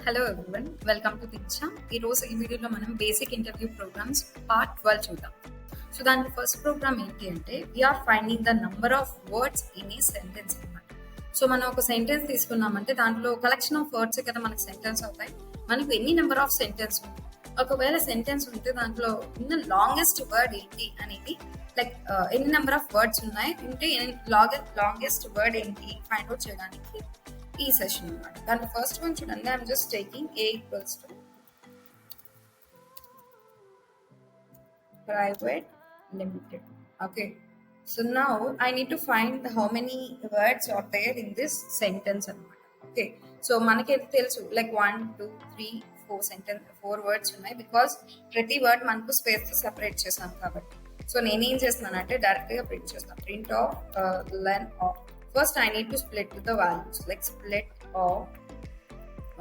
Hello everyone, welcome to పిచ్చా. ఈరోజు ఈ వీడియోలో మనం బేసిక్ ఇంటర్వ్యూ ప్రోగ్రామ్స్ పార్ట్ 12 చూద్దాం. సో దాని ఫస్ట్ ప్రోగ్రామ్ ఏంటి అంటే we're finding the number of words in a sentence అనమాట. సో మనం ఒక సెంటెన్స్ తీసుకున్నామంటే దాంట్లో కలెక్షన్ ఆఫ్ వర్డ్స్ కదా మనకు సెంటెన్స్ అవుతాయి. మనకు ఎన్ని నెంబర్ ఆఫ్ సెంటెన్స్ ఉంది, ఒకవేళ సెంటెన్స్ ఉంటే దాంట్లో ఉన్న లాంగెస్ట్ వర్డ్ ఏంటి అనేది, లైక్ ఎన్ని నెంబర్ ఆఫ్ వర్డ్స్ ఉన్నాయి ఉంటే లాంగెస్ట్ వర్డ్ ఏంటి ఫైండ్ అవుట్ చేయడానికి ఈ సెషన్ అనమాట. దాంట్లో ఫస్ట్ వన్ చూడండి, I'm just taking A equals to private limited. Okay, so now I need to find how many words are there in this sentence అనమాట. Okay, so మనకైతే తెలుసు like 1 2 3 4 sentence 4 words ఉన్నాయి, because ప్రతి word మనకు space తో separate చేసాం కాబట్టి. So నేనేం చేస్తున్నానంటే డైరెక్ట్ గా ప్రింట్ చేస్తాను. Print of len of, first I need to split the values, like split of.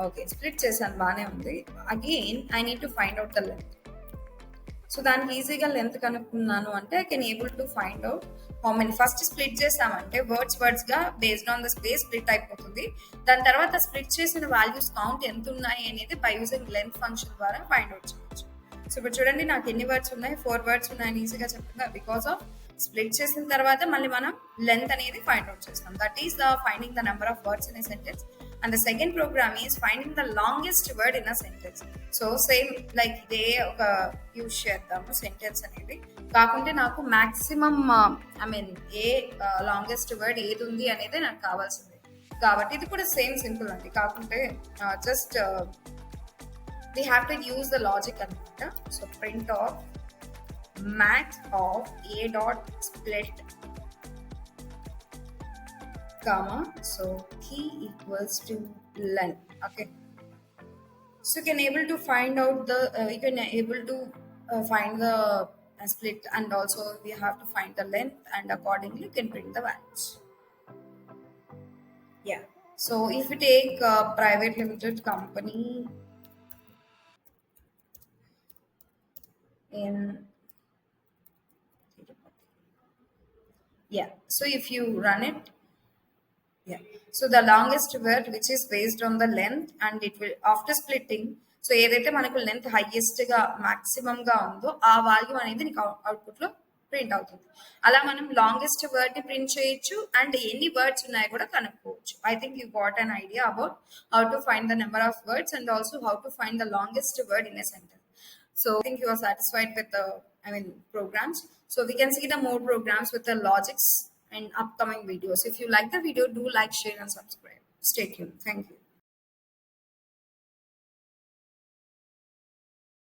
Okay, split చేశాను, బాగానే ఉంది. Again I need to find out the length. So దానికి ఈజీగా లెంత్ కనుక్కున్నాను అంటే I can able to find out how many. First split చేసామంటే words గా based on the space split అయిపోతుంది. దాని తర్వాత స్ప్లిట్ చేసిన వాల్యూస్ కౌంట్ ఎంత ఉన్నాయి అనేది బై యూజింగ్ లెంత్ ఫంక్షన్ ద్వారా ఫైండ్ అవుట్ చేయొచ్చు. సో ఇప్పుడు చూడండి, నాకు ఎన్ని వర్డ్స్ ఉన్నాయి, 4 వర్డ్స్ ఉన్నాయని ఈజీగా చెప్తున్నా, బికాస్ ఆఫ్ స్ప్లిట్ చేసిన తర్వాత మళ్ళీ మనం లెంత్ అనేది ఫైండ్ అవుట్ చేస్తాం. That is the finding the number of words in a sentence. And the second program is finding the longest word in a sentence. So same like ఇదే ఒక use చేద్దాము sentence అనేది, కాకుంటే నాకు maximum ఏ longest word ఏది ఉంది అనేది నాకు కావాల్సింది కాబట్టి ఇది కూడా సేమ్ సింపుల్ అండి. కాకుంటే just we have to use the logic అనమాట. So print of max of a dot split comma, so key equals to len. Okay, so you can able to find out the you can able to find the split, and also we have to find the length, and accordingly you can print the values. Yeah, so if you take a private limited company in, yeah, so if you run it, yeah, so the longest word which is based on the length, and it will after splitting, so ఏదైతే మనకు length highest గా maximum గా ఉందో ఆ value అనేది నీకు output లో print అవుతుంది. అలా మనం లాంగెస్ట్ వర్డ్ ని ప్రింట్ చేయొచ్చు, అండ్ ఎన్ని వర్డ్స్ ఉన్నాయో కూడా కనుక్కోవచ్చు. I think you got an idea about how to find the number of words and also how to find the longest word in a sentence. So I think you are satisfied with the programs. So we can see the more programs with the logics in upcoming videos. If you like the video, do like, share and subscribe. Stay tuned. Thank you.